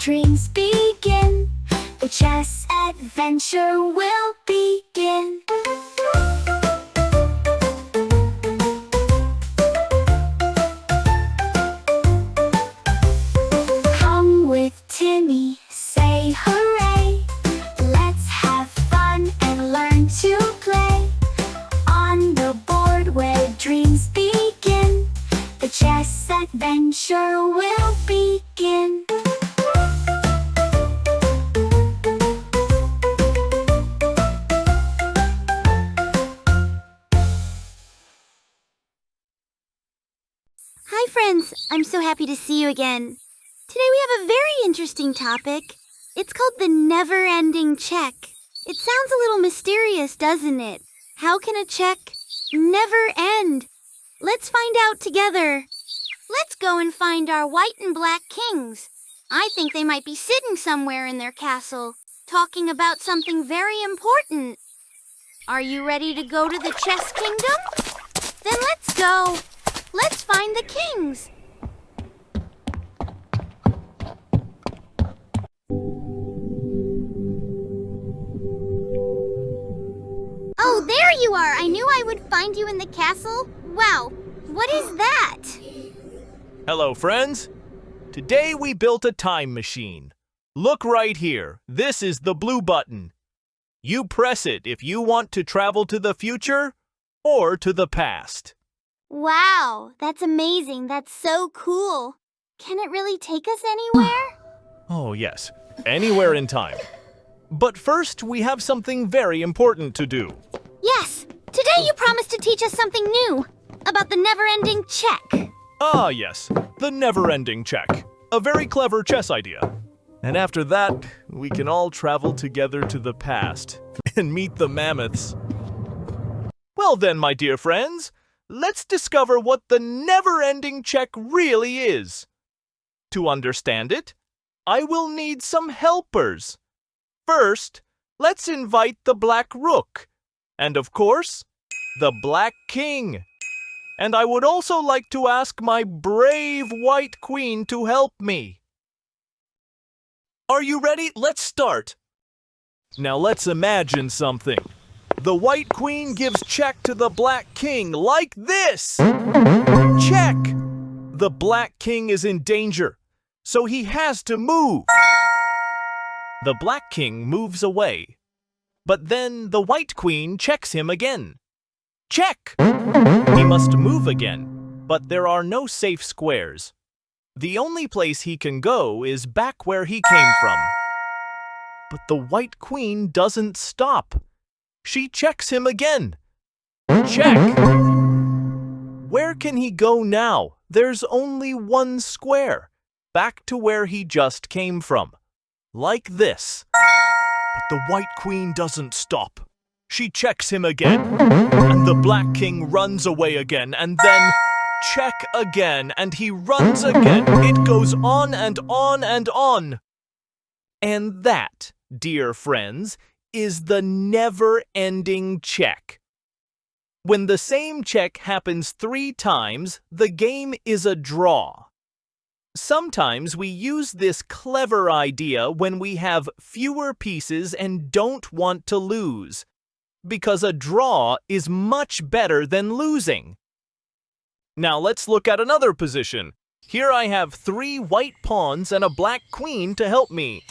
dreams begin, the chess adventure will begin. Come with Timmy, say hooray! Let's have fun and learn to play. On the board where dreams begin, the chess adventure will begin. Hi friends, I'm so happy to see you again. Today we have a very interesting topic. It's called the never-ending check. It sounds a little mysterious, doesn't it? How can a check never end? Let's find out together. Let's go and find our white and black kings. I think they might be sitting somewhere in their castle, talking about something very important. Are you ready to go to the chess kingdom? Then let's go. Let's find the kings. Oh, there you are! I knew I would find you in the castle. Wow, what is that? Hello, friends. Today we built a time machine. Look right here. This is the blue button. You press it if you want to travel to the future or to the past. Wow, that's amazing. That's so cool. Can it really take us anywhere? Oh, yes. Anywhere in time. But first, we have something very important to do. Yes, today you promised to teach us something new about the never-ending check. Ah, yes. The never-ending check. A very clever chess idea. And after that, we can all travel together to the past and meet the mammoths. Well then, my dear friends, let's discover what the never-ending check really is. To understand it, I will need some helpers. First, let's invite the black rook, and of course, the black king. And I would also like to ask my brave white queen to help me. Are you ready? Let's start. Now let's imagine something. The white queen gives check to the black king like this. Check! The black king is in danger, so he has to move. The black king moves away, but then the white queen checks him again. Check! He must move again, but there are no safe squares. The only place he can go is back where he came from. But the white queen doesn't stop. She checks him again. Check! Where can he go now? There's only one square, back to where he just came from. Like this. But the white queen doesn't stop. She checks him again, and the black king runs away again, and then check again, and he runs again. It goes on and on and on. And that, dear friends, is the never-ending check. When the same check happens 3 times, the game is a draw. Sometimes we use this clever idea when we have fewer pieces and don't want to lose, because a draw is much better than losing. Now let's look at another position. Here I have 3 white pawns and a black queen to help me.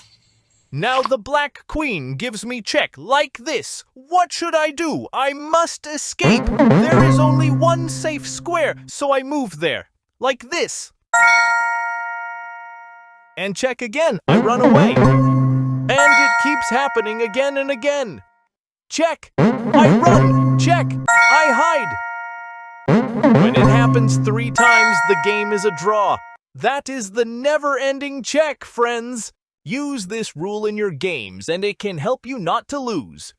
Now the black queen gives me check like this. What should I do? I must escape. There is only one safe square, so I move there. Like this. And check again. I run away. And it keeps happening again and again. Check. I run. Check. I hide. When it happens 3 times, the game is a draw. That is the never-ending check, friends. Use this rule in your games, and it can help you not to lose.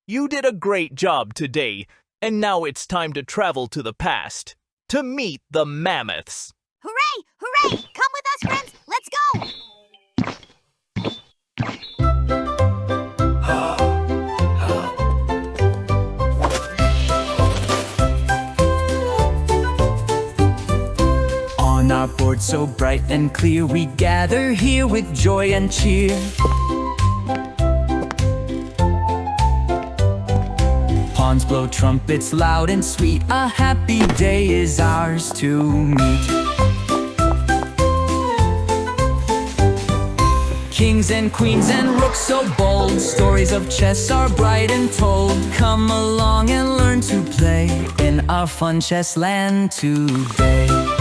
You did a great job today, and now it's time to travel to the past, to meet the mammoths. Hooray! Hooray! Come with us, friends! Let's go! so bright and clear, we gather here with joy and cheer. Pawns blow trumpets loud and sweet, a happy day is ours to meet. Kings and queens and rooks so bold, stories of chess are bright and told. Come along and learn to play in our fun chess land today.